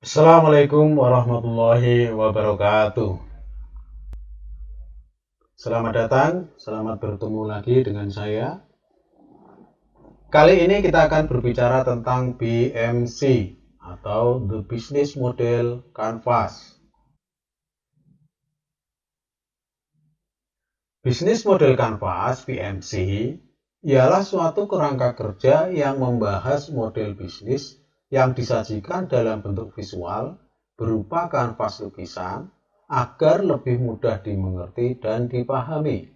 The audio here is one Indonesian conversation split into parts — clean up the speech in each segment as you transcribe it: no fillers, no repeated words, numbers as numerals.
Assalamualaikum warahmatullahi wabarakatuh. Selamat datang, selamat bertemu lagi dengan saya. Kali ini kita akan berbicara tentang BMC atau The Business Model Canvas. Business Model Canvas (BMC) ialah suatu kerangka kerja yang membahas model bisnis yang disajikan dalam bentuk visual berupa kanvas lukisan agar lebih mudah dimengerti dan dipahami.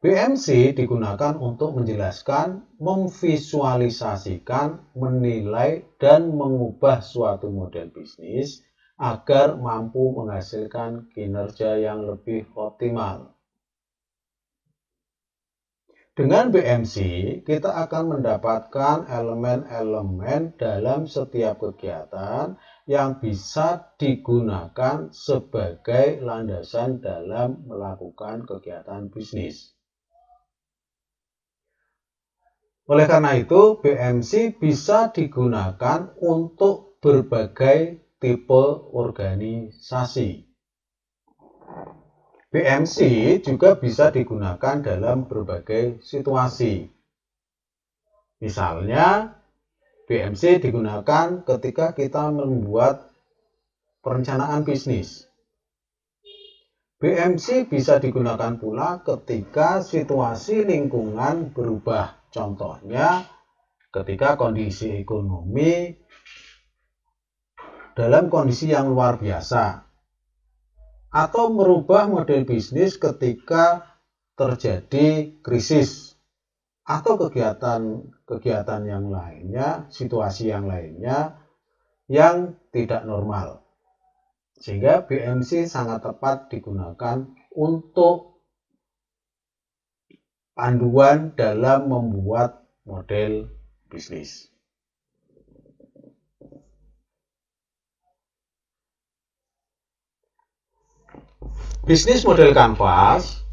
BMC digunakan untuk menjelaskan, memvisualisasikan, menilai, dan mengubah suatu model bisnis agar mampu menghasilkan kinerja yang lebih optimal. Dengan BMC, kita akan mendapatkan elemen-elemen dalam setiap kegiatan yang bisa digunakan sebagai landasan dalam melakukan kegiatan bisnis. Oleh karena itu, BMC bisa digunakan untuk berbagai tipe organisasi. BMC juga bisa digunakan dalam berbagai situasi. Misalnya, BMC digunakan ketika kita membuat perencanaan bisnis. BMC bisa digunakan pula ketika situasi lingkungan berubah. Contohnya, ketika kondisi ekonomi dalam kondisi yang luar biasa, atau merubah model bisnis ketika terjadi krisis, atau kegiatan yang lainnya, situasi yang lainnya yang tidak normal. Sehingga BMC sangat tepat digunakan untuk panduan dalam membuat model bisnis. Bisnis model kanvas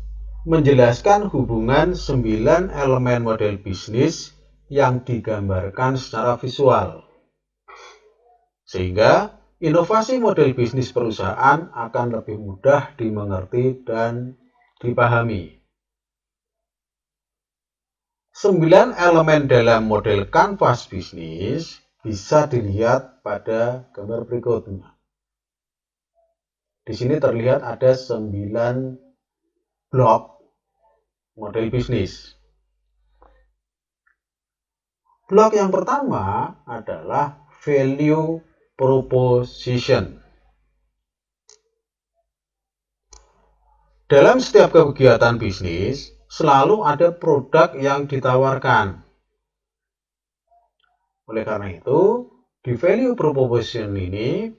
menjelaskan hubungan 9 elemen model bisnis yang digambarkan secara visual. Sehingga inovasi model bisnis perusahaan akan lebih mudah dimengerti dan dipahami. 9 elemen dalam model kanvas bisnis bisa dilihat pada gambar berikutnya. Di sini terlihat ada 9 blok model bisnis. Blok yang pertama adalah value proposition. Dalam setiap kegiatan bisnis, selalu ada produk yang ditawarkan. Oleh karena itu, di value proposition ini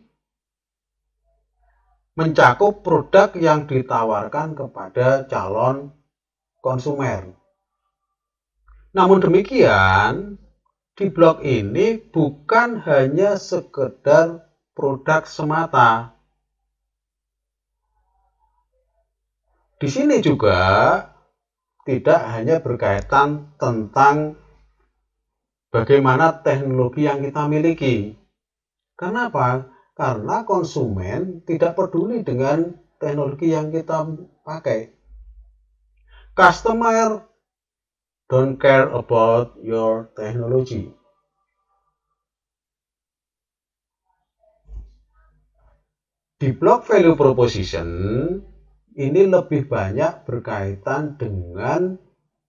mencakup produk yang ditawarkan kepada calon konsumen. Namun demikian, di blok ini bukan hanya sekedar produk semata. Di sini juga tidak hanya berkaitan tentang bagaimana teknologi yang kita miliki. Kenapa? Karena konsumen tidak peduli dengan teknologi yang kita pakai. Customer don't care about your technology. Di blok value proposition, ini lebih banyak berkaitan dengan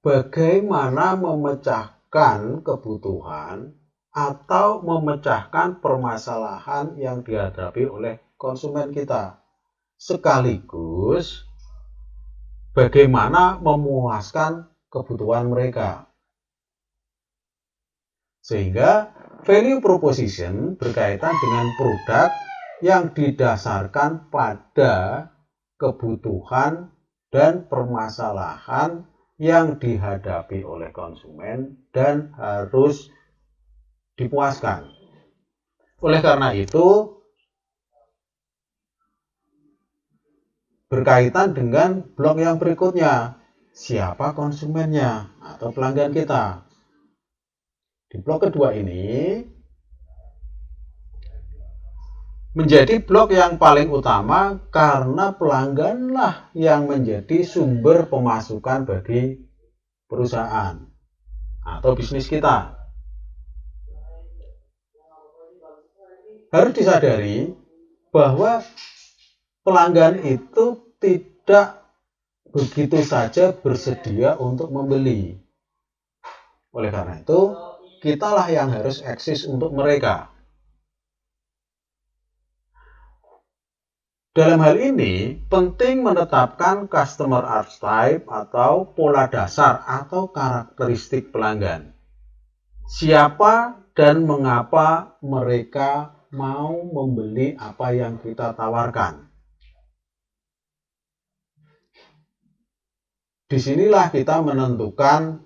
bagaimana memecahkan kebutuhan atau memecahkan permasalahan yang dihadapi oleh konsumen kita. Sekaligus bagaimana memuaskan kebutuhan mereka. Sehingga value proposition berkaitan dengan produk yang didasarkan pada kebutuhan dan permasalahan yang dihadapi oleh konsumen dan harus dipuaskan. Oleh karena itu, berkaitan dengan blok yang berikutnya, siapa konsumennya atau pelanggan kita. Di blok kedua ini, menjadi blok yang paling utama karena pelangganlah yang menjadi sumber pemasukan bagi perusahaan atau bisnis kita. Harus disadari bahwa pelanggan itu tidak begitu saja bersedia untuk membeli. Oleh karena itu, kitalah yang harus eksis untuk mereka. Dalam hal ini, penting menetapkan customer archetype atau pola dasar atau karakteristik pelanggan. Siapa dan mengapa mereka mau membeli apa yang kita tawarkan. Disinilah kita menentukan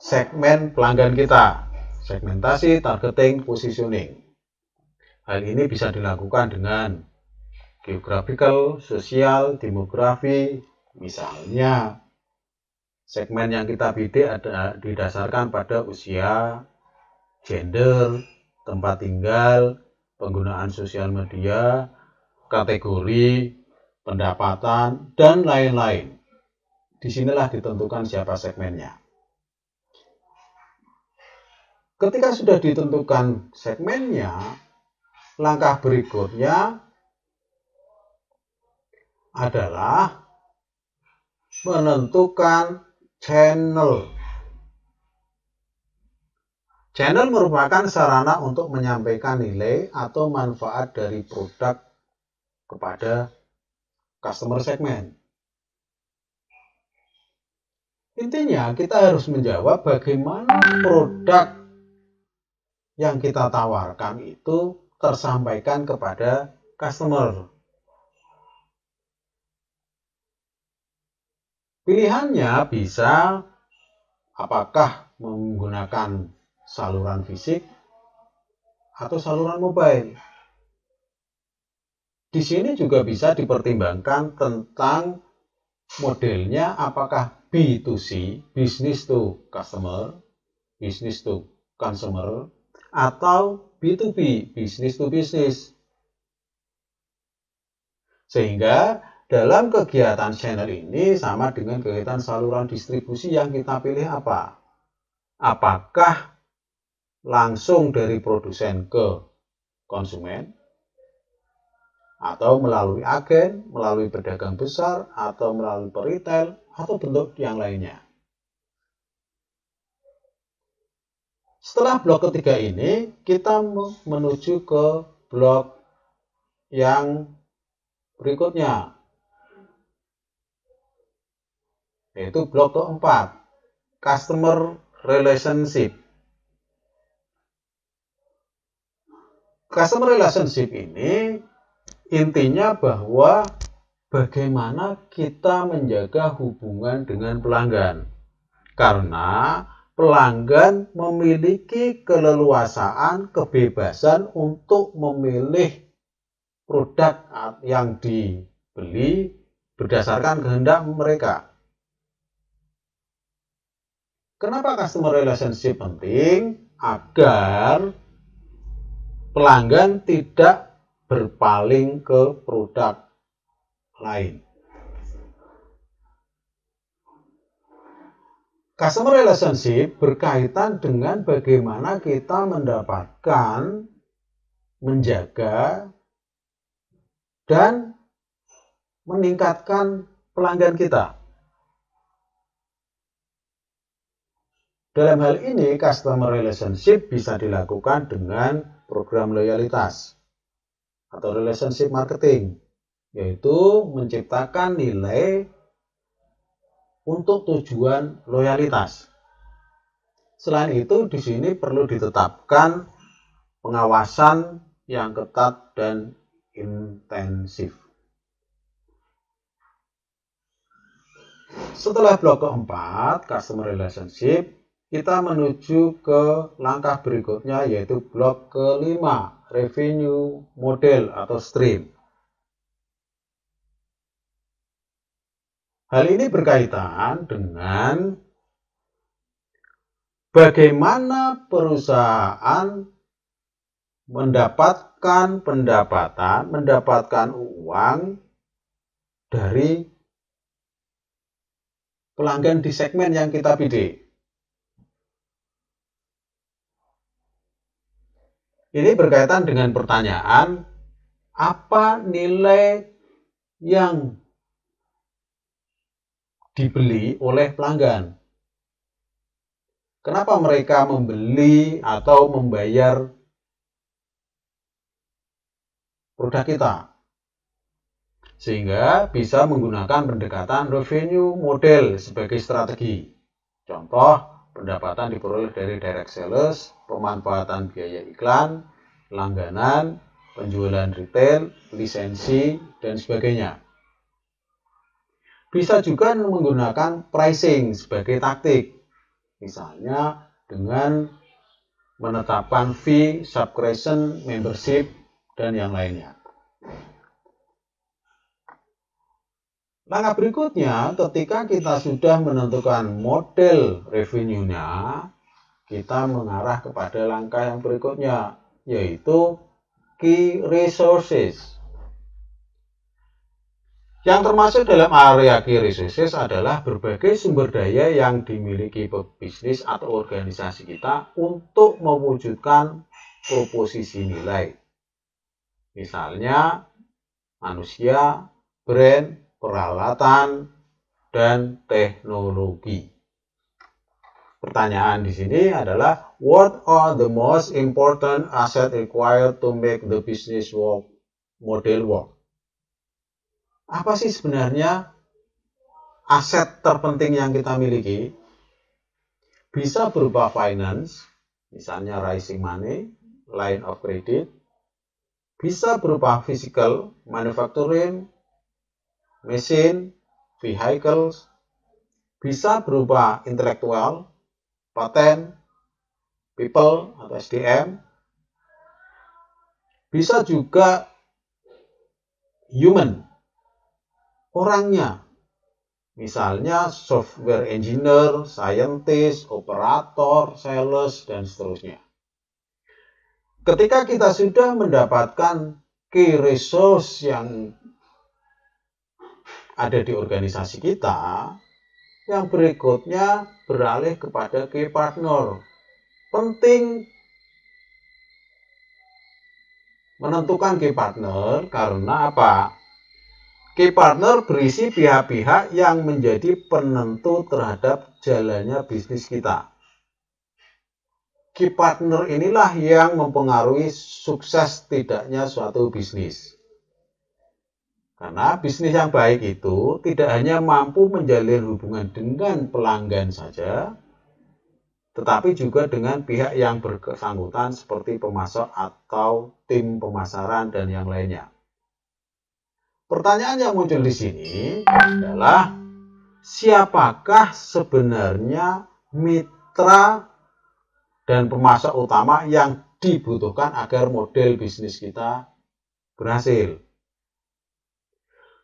segmen pelanggan kita, segmentasi, targeting, positioning. Hal ini bisa dilakukan dengan geographical, sosial, demografi. Misalnya, segmen yang kita bidik ada didasarkan pada usia, gender, tempat tinggal, penggunaan sosial media, kategori, pendapatan, dan lain-lain. Disinilah ditentukan siapa segmennya. Ketika sudah ditentukan segmennya, langkah berikutnya adalah menentukan channel. Channel merupakan sarana untuk menyampaikan nilai atau manfaat dari produk kepada customer segmen. Intinya kita harus menjawab bagaimana produk yang kita tawarkan itu tersampaikan kepada customer. Pilihannya bisa apakah menggunakan saluran fisik atau saluran mobile. Di sini juga bisa dipertimbangkan tentang modelnya apakah B2C, business to customer, business to consumer, atau B2B, business to business. Sehingga dalam kegiatan channel ini sama dengan kegiatan saluran distribusi yang kita pilih apa? Apakah langsung dari produsen ke konsumen, atau melalui agen, melalui pedagang besar, atau melalui peritel, atau bentuk yang lainnya. Setelah blok ketiga ini, kita menuju ke blok yang berikutnya, yaitu blok keempat, customer relationship. Customer relationship ini intinya bahwa bagaimana kita menjaga hubungan dengan pelanggan. Karena pelanggan memiliki keleluasaan, kebebasan untuk memilih produk yang dibeli berdasarkan kehendak mereka. Kenapa customer relationship penting? Agar pelanggan tidak berpaling ke produk lain. Customer relationship berkaitan dengan bagaimana kita mendapatkan, menjaga, dan meningkatkan pelanggan kita. Dalam hal ini, customer relationship bisa dilakukan dengan program loyalitas atau relationship marketing, yaitu menciptakan nilai untuk tujuan loyalitas. Selain itu, di sini perlu ditetapkan pengawasan yang ketat dan intensif. Setelah blok keempat, customer relationship, kita menuju ke langkah berikutnya, yaitu blok kelima, revenue model atau stream. Hal ini berkaitan dengan bagaimana perusahaan mendapatkan pendapatan, mendapatkan uang dari pelanggan di segmen yang kita bidik. Ini berkaitan dengan pertanyaan, apa nilai yang dibeli oleh pelanggan? Kenapa mereka membeli atau membayar produk kita? Sehingga bisa menggunakan pendekatan revenue model sebagai strategi. Contoh, pendapatan diperoleh dari direct sales, pemanfaatan biaya iklan, langganan, penjualan retail, lisensi, dan sebagainya. Bisa juga menggunakan pricing sebagai taktik. Misalnya dengan menetapkan fee, subscription, membership, dan yang lainnya. Langkah berikutnya, ketika kita sudah menentukan model revenue-nya, kita mengarah kepada langkah yang berikutnya, yaitu key resources. Yang termasuk dalam area key resources adalah berbagai sumber daya yang dimiliki pebisnis atau organisasi kita untuk mewujudkan proposisi nilai. Misalnya, manusia, brand, peralatan, dan teknologi. Pertanyaan di sini adalah, what are the most important assets required to make the business model work? Apa sih sebenarnya aset terpenting yang kita miliki? Bisa berupa finance, misalnya raising money, line of credit. Bisa berupa physical, manufacturing, machine, vehicles. Bisa berupa intelektual, patent, people atau SDM. Bisa juga human, orangnya. Misalnya software engineer, scientist, operator, sales, dan seterusnya. Ketika kita sudah mendapatkan key resource yang ada di organisasi kita, yang berikutnya beralih kepada key partner. Penting menentukan key partner karena apa? Key partner berisi pihak-pihak yang menjadi penentu terhadap jalannya bisnis kita. Key partner inilah yang mempengaruhi sukses tidaknya suatu bisnis. Karena bisnis yang baik itu tidak hanya mampu menjalin hubungan dengan pelanggan saja, tetapi juga dengan pihak yang bersangkutan seperti pemasok atau tim pemasaran dan yang lainnya. Pertanyaan yang muncul di sini adalah, siapakah sebenarnya mitra dan pemasok utama yang dibutuhkan agar model bisnis kita berhasil?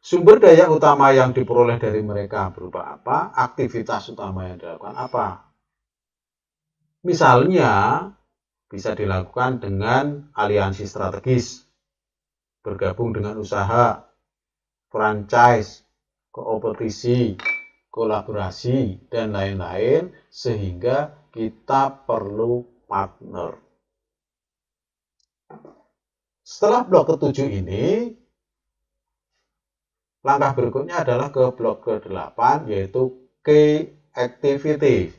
Sumber daya utama yang diperoleh dari mereka berupa apa? Aktivitas utama yang dilakukan apa? Misalnya, bisa dilakukan dengan aliansi strategis, bergabung dengan usaha, franchise, kompetisi, kolaborasi, dan lain-lain, sehingga kita perlu partner. Setelah blok ke-7 ini, langkah berikutnya adalah ke blok ke-8, yaitu key activities.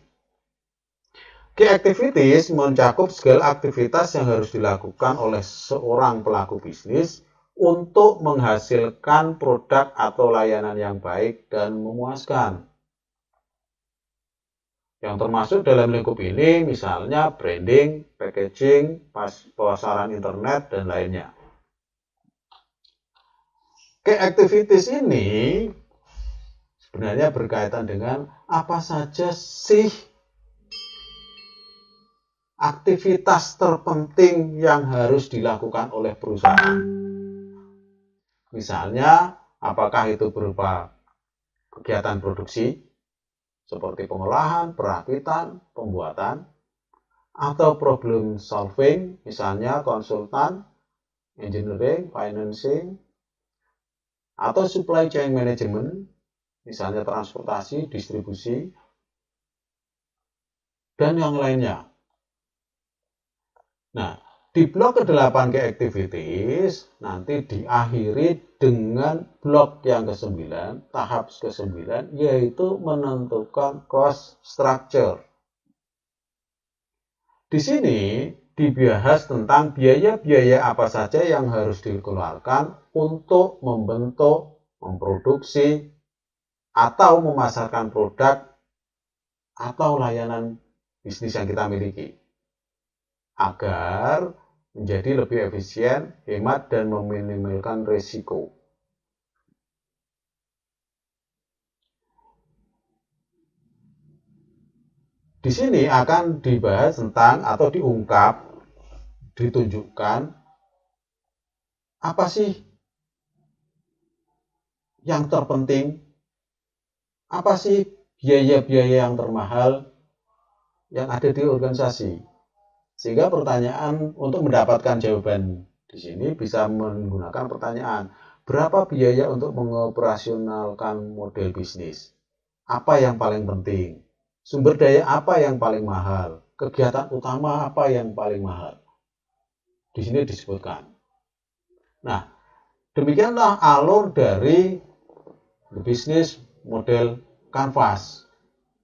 Key activities mencakup segala aktivitas yang harus dilakukan oleh seorang pelaku bisnis untuk menghasilkan produk atau layanan yang baik dan memuaskan. Yang termasuk dalam lingkup ini misalnya branding, packaging, pasaran internet, dan lainnya. Key activities ini sebenarnya berkaitan dengan apa saja sih aktivitas terpenting yang harus dilakukan oleh perusahaan. Misalnya, apakah itu berupa kegiatan produksi, seperti pengolahan, perakitan, pembuatan, atau problem solving, misalnya konsultan, engineering, financing, atau supply chain management, misalnya transportasi, distribusi, dan yang lainnya. Nah, di blok ke-8 key activities nanti diakhiri dengan blok yang ke-9, tahap ke-9, yaitu menentukan cost structure. Di sini dibahas tentang biaya-biaya apa saja yang harus dikeluarkan untuk membentuk, memproduksi, atau memasarkan produk atau layanan bisnis yang kita miliki, agar menjadi lebih efisien, hemat, dan meminimalkan risiko. Di sini akan dibahas tentang atau diungkap, ditunjukkan apa sih yang terpenting, apa sih biaya-biaya yang termahal yang ada di organisasi. Sehingga pertanyaan untuk mendapatkan jawaban di sini bisa menggunakan pertanyaan, berapa biaya untuk mengoperasionalkan model bisnis? Apa yang paling penting? Sumber daya apa yang paling mahal? Kegiatan utama apa yang paling mahal? Di sini disebutkan. Nah, demikianlah alur dari bisnis model Canvas.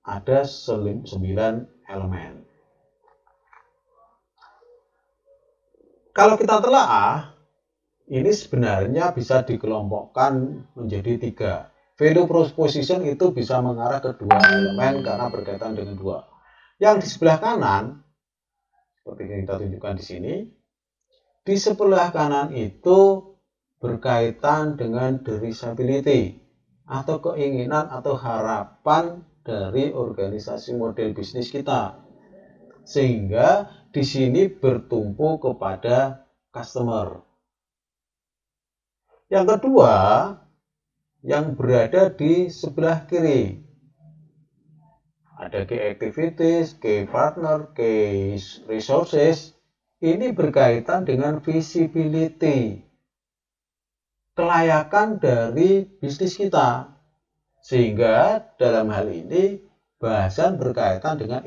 Ada 9 elemen. Kalau kita telaah, ini sebenarnya bisa dikelompokkan menjadi 3. Value proposition itu bisa mengarah ke 2 elemen karena berkaitan dengan 2. Yang di sebelah kanan, seperti yang kita tunjukkan di sini, di sebelah kanan itu berkaitan dengan desirability atau keinginan atau harapan dari organisasi model bisnis kita. Sehingga di sini bertumpu kepada customer. Yang kedua, yang berada di sebelah kiri, ada key activities, key partner, key resources. Ini berkaitan dengan visibility, kelayakan dari bisnis kita. Sehingga dalam hal ini bahasan berkaitan dengan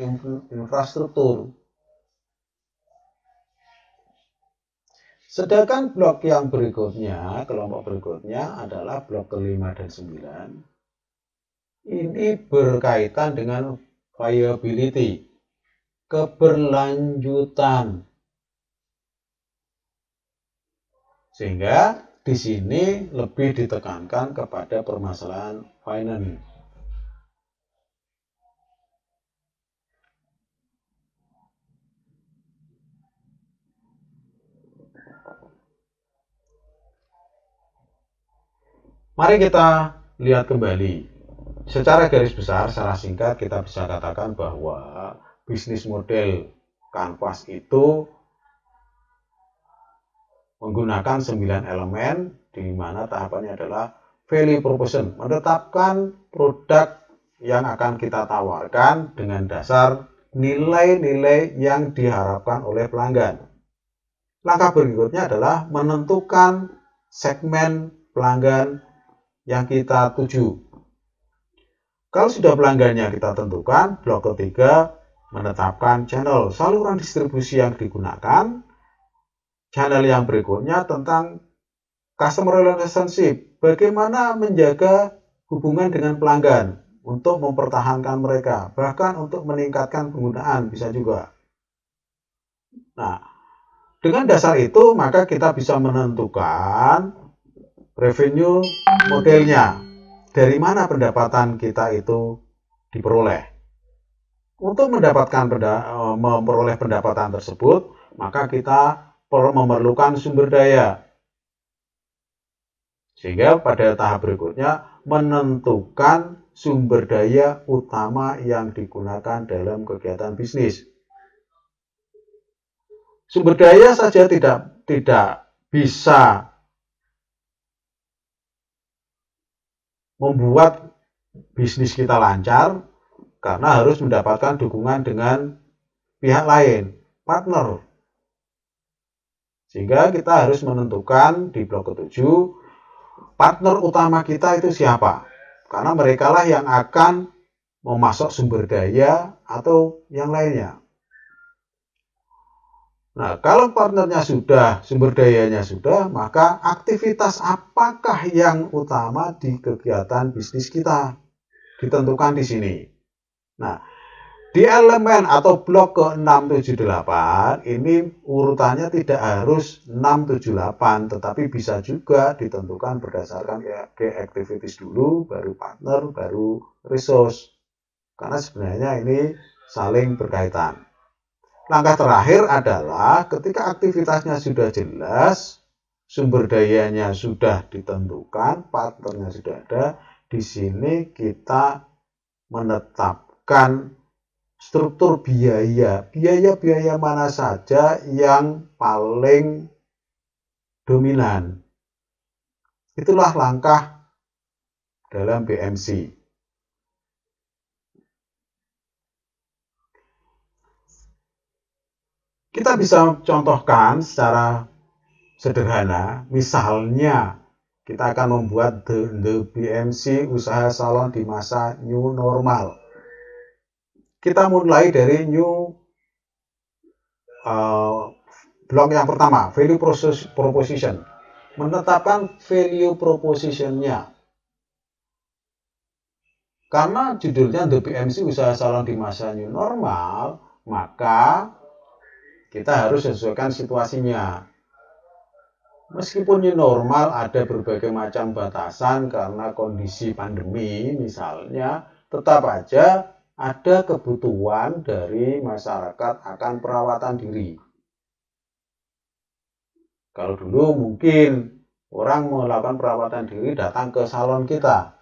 infrastruktur. Sedangkan blok yang berikutnya, kelompok berikutnya adalah blok ke-5 dan 9. Ini berkaitan dengan viability, keberlanjutan. Sehingga di sini lebih ditekankan kepada permasalahan finance. Mari kita lihat kembali. Secara garis besar, secara singkat kita bisa katakan bahwa bisnis model Canvas itu menggunakan 9 elemen, di mana tahapannya adalah value proposition, menetapkan produk yang akan kita tawarkan dengan dasar nilai-nilai yang diharapkan oleh pelanggan. Langkah berikutnya adalah menentukan segmen pelanggan yang kita tuju. Kalau sudah pelanggannya kita tentukan, blok ketiga menetapkan channel, saluran distribusi yang digunakan. Channel yang berikutnya tentang customer relationship, bagaimana menjaga hubungan dengan pelanggan untuk mempertahankan mereka, bahkan untuk meningkatkan penggunaan bisa juga. Nah, dengan dasar itu maka kita bisa menentukan revenue modelnya, dari mana pendapatan kita itu diperoleh. Untuk memperoleh pendapatan tersebut, maka kita memerlukan sumber daya. Sehingga pada tahap berikutnya menentukan sumber daya utama yang digunakan dalam kegiatan bisnis. Sumber daya saja tidak bisa membuat bisnis kita lancar, karena harus mendapatkan dukungan dengan pihak lain. partner. Sehingga kita harus menentukan di blok ke-7 partner utama kita itu siapa. Karena merekalah yang akan memasok sumber daya atau yang lainnya. Nah, kalau partnernya sudah, sumber dayanya sudah, maka aktivitas apakah yang utama di kegiatan bisnis kita ditentukan di sini. Nah, di elemen atau blok ke-678 ini urutannya tidak harus 678, tetapi bisa juga ditentukan berdasarkan ke activities dulu, baru partner, baru resource. Karena sebenarnya ini saling berkaitan. Langkah terakhir adalah ketika aktivitasnya sudah jelas, sumber dayanya sudah ditentukan, partnernya sudah ada, di sini kita menetapkan struktur biaya. Biaya-biaya mana saja yang paling dominan. Itulah langkah dalam BMC. Kita bisa contohkan secara sederhana, misalnya kita akan membuat the BMC usaha salon di masa new normal. Kita mulai dari blok yang pertama, value proposition. Menetapkan value proposition-nya. Karena judulnya the BMC usaha salon di masa new normal, maka kita harus sesuaikan situasinya. Meskipun new normal ada berbagai macam batasan karena kondisi pandemi misalnya, tetap aja ada kebutuhan dari masyarakat akan perawatan diri. Kalau dulu mungkin orang melakukan perawatan diri datang ke salon kita.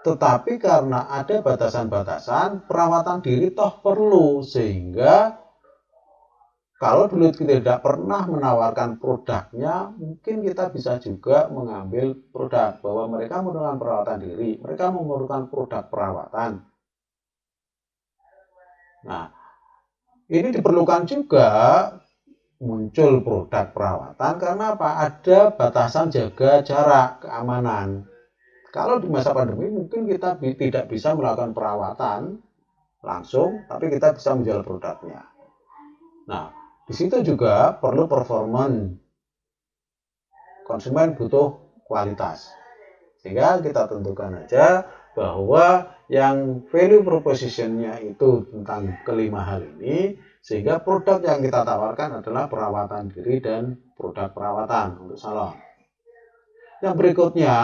Tetapi karena ada batasan-batasan, perawatan diri toh perlu, sehingga kalau dulu kita tidak pernah menawarkan produknya, mungkin kita bisa juga mengambil produk bahwa mereka memerlukan perawatan diri, mereka memerlukan produk perawatan. Nah, ini diperlukan juga muncul produk perawatan karena apa? Ada batasan jaga jarak, keamanan. Kalau di masa pandemi mungkin kita tidak bisa melakukan perawatan langsung, tapi kita bisa menjual produknya. Nah, di situ juga perlu performan. Konsumen butuh kualitas. Sehingga kita tentukan aja bahwa yang value proposition-nya itu tentang kelima hal ini, sehingga produk yang kita tawarkan adalah perawatan diri dan produk perawatan untuk salon. Yang berikutnya,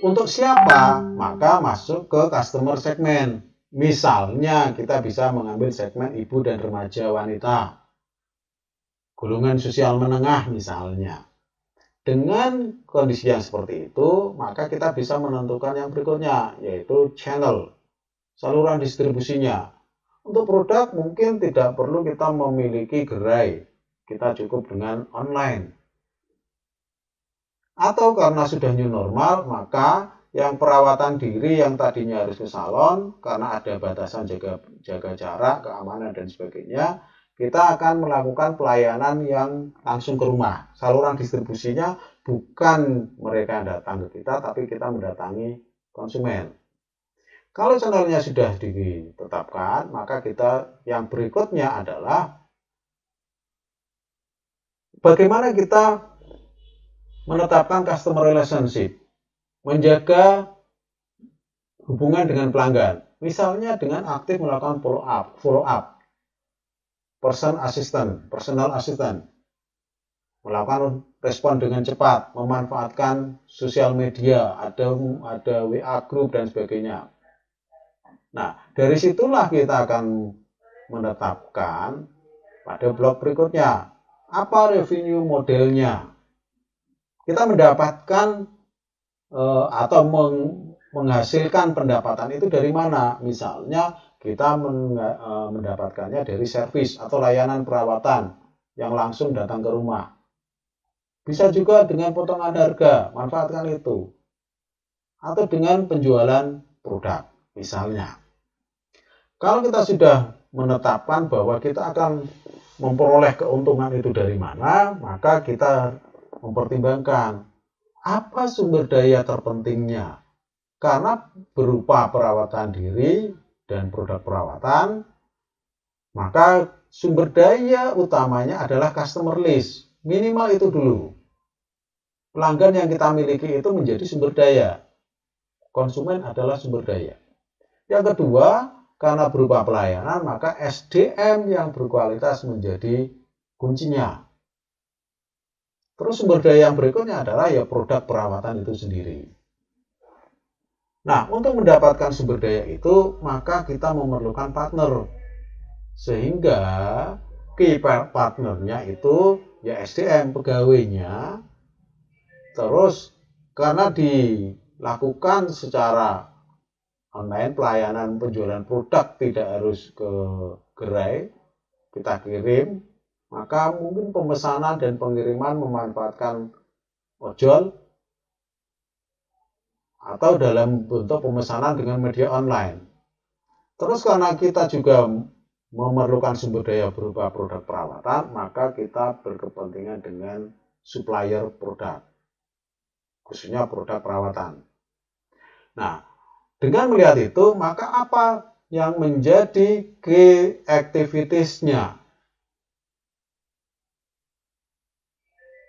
untuk siapa? Maka masuk ke customer segment. Misalnya kita bisa mengambil segmen ibu dan remaja wanita, golongan sosial menengah misalnya. Dengan kondisi yang seperti itu, maka kita bisa menentukan yang berikutnya, yaitu channel, saluran distribusinya. Untuk produk mungkin tidak perlu kita memiliki gerai, kita cukup dengan online. Atau karena sudah new normal, maka yang perawatan diri yang tadinya harus ke salon, karena ada batasan jaga jarak, keamanan, dan sebagainya, kita akan melakukan pelayanan yang langsung ke rumah. Saluran distribusinya bukan mereka datang ke kita, tapi kita mendatangi konsumen. Kalau channelnya sudah ditetapkan, maka kita yang berikutnya adalah bagaimana kita menetapkan customer relationship. Menjaga hubungan dengan pelanggan, misalnya dengan aktif melakukan follow up, personal assistant, melakukan respon dengan cepat, memanfaatkan sosial media, ada WA group dan sebagainya. Nah, dari situlah kita akan menetapkan pada blok berikutnya, apa revenue modelnya. Kita mendapatkan atau menghasilkan pendapatan itu dari mana? Misalnya kita mendapatkannya dari servis atau layanan perawatan yang langsung datang ke rumah. Bisa juga dengan potongan harga, manfaatkan itu. Atau dengan penjualan produk, misalnya. Kalau kita sudah menetapkan bahwa kita akan memperoleh keuntungan itu dari mana, maka kita mempertimbangkan apa sumber daya terpentingnya. Karena berupa perawatan diri dan produk perawatan, maka sumber daya utamanya adalah customer list. Minimal itu dulu. Pelanggan yang kita miliki itu menjadi sumber daya. Konsumen adalah sumber daya. Yang kedua, karena berupa pelayanan, maka SDM yang berkualitas menjadi kuncinya. Terus sumber daya yang berikutnya adalah ya produk perawatan itu sendiri. Nah, untuk mendapatkan sumber daya itu, maka kita memerlukan partner. Sehingga key partnernya itu ya SDM, pegawainya. Terus karena dilakukan secara online, pelayanan penjualan produk tidak harus ke gerai, kita kirim, maka mungkin pemesanan dan pengiriman memanfaatkan ojol atau dalam bentuk pemesanan dengan media online. Terus karena kita juga memerlukan sumber daya berupa produk perawatan, maka kita berkepentingan dengan supplier produk, khususnya produk perawatan. Nah, dengan melihat itu, maka apa yang menjadi key activities-nya?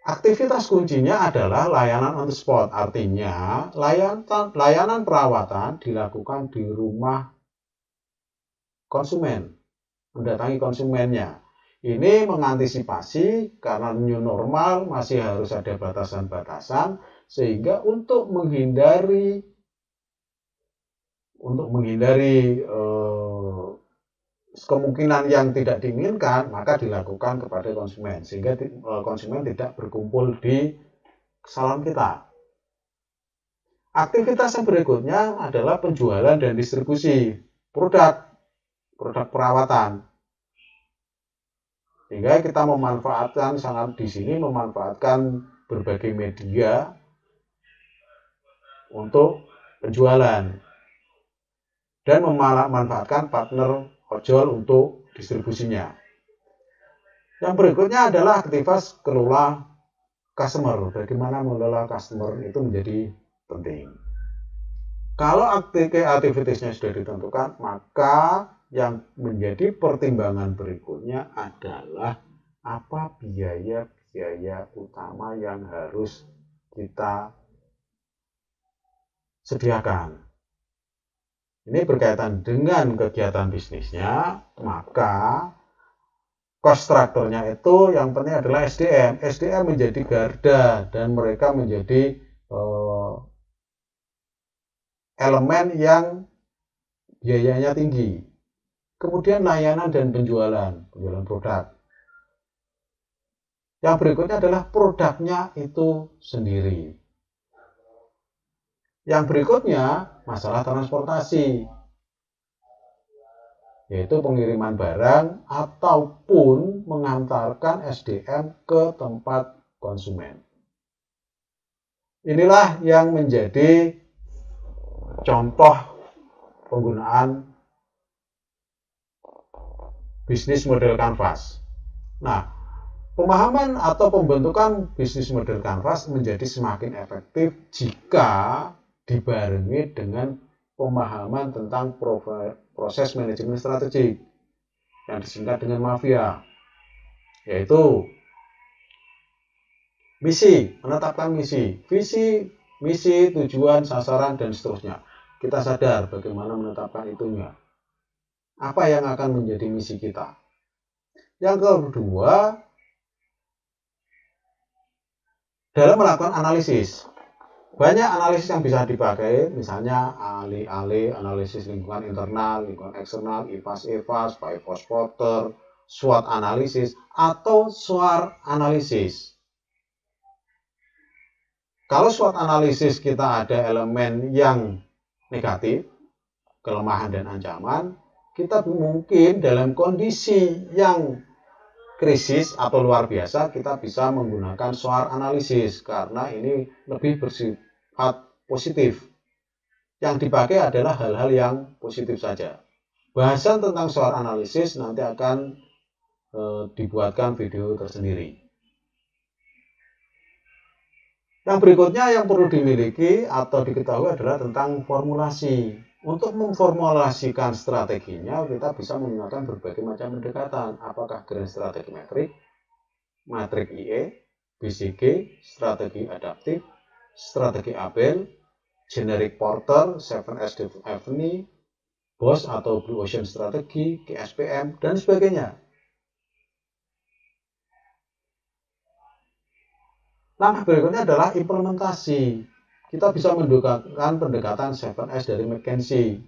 Aktivitas kuncinya adalah layanan on the spot, artinya layanan perawatan dilakukan di rumah konsumen, mendatangi konsumennya. Ini mengantisipasi karena new normal masih harus ada batasan-batasan, sehingga untuk menghindari kemungkinan yang tidak diinginkan, maka dilakukan kepada konsumen, sehingga konsumen tidak berkumpul di salon kita. Aktivitas yang berikutnya adalah penjualan dan distribusi produk perawatan. Sehingga kita di sini memanfaatkan berbagai media untuk penjualan dan memanfaatkan partner ojol untuk distribusinya. Yang berikutnya adalah aktivitas kelola customer. Bagaimana mengelola customer itu menjadi penting. Kalau aktivitasnya sudah ditentukan, maka yang menjadi pertimbangan berikutnya adalah apa biaya utama yang harus kita sediakan. Ini berkaitan dengan kegiatan bisnisnya, maka cost structure-nya itu yang penting adalah SDM. SDM menjadi garda dan mereka menjadi elemen yang biayanya tinggi. Kemudian layanan dan penjualan produk. Yang berikutnya adalah produknya itu sendiri. Yang berikutnya masalah transportasi, yaitu pengiriman barang ataupun mengantarkan SDM ke tempat konsumen. Inilah yang menjadi contoh penggunaan bisnis model kanvas. Nah, pemahaman atau pembentukan bisnis model kanvas menjadi semakin efektif jika dibarengi dengan pemahaman tentang proses manajemen strategik yang disingkat dengan mafia, yaitu misi, menetapkan misi, visi, misi, tujuan, sasaran, dan seterusnya. Kita sadar bagaimana menetapkan itunya. Apa yang akan menjadi misi kita. Yang kedua, dalam melakukan analisis. Banyak analisis yang bisa dipakai, misalnya alih-alih analisis lingkungan internal, lingkungan eksternal, IPAS-EVAS, Potter, SWOT analisis, atau SWOT analisis. Kalau SWOT analisis kita ada elemen yang negatif, kelemahan dan ancaman, kita mungkin dalam kondisi yang krisis atau luar biasa, kita bisa menggunakan SWOT analisis karena ini lebih bersifat positif. Yang dipakai adalah hal-hal yang positif saja. Bahasan tentang SWOT analisis nanti akan dibuatkan video tersendiri. Yang berikutnya yang perlu dimiliki atau diketahui adalah tentang formulasi. Untuk memformulasikan strateginya, kita bisa menggunakan berbagai macam pendekatan. Apakah grand strategi metrik, matrik IE, BCG, strategi adaptif, strategi Abel, generic Porter, 7S Devaney, BOS atau Blue Ocean strategi, GSPM, dan sebagainya. Langkah berikutnya adalah implementasi. Kita bisa menggunakan pendekatan 7S dari McKinsey.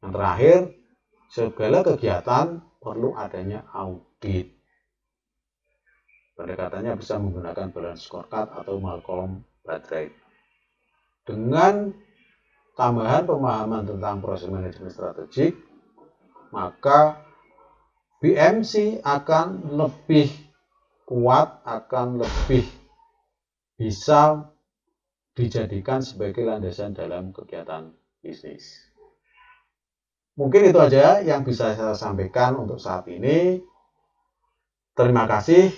Yang terakhir, segala kegiatan perlu adanya audit. Pendekatannya bisa menggunakan balance scorecard atau Malcolm Bladride. Dengan tambahan pemahaman tentang proses manajemen strategik, maka BMC akan lebih kuat, akan lebih bisa dijadikan sebagai landasan dalam kegiatan bisnis. Mungkin itu aja yang bisa saya sampaikan untuk saat ini. Terima kasih.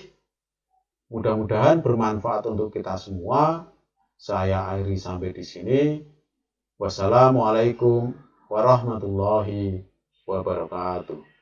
Mudah-mudahan bermanfaat untuk kita semua. Saya akhiri sampai di sini. Wassalamualaikum warahmatullahi wabarakatuh.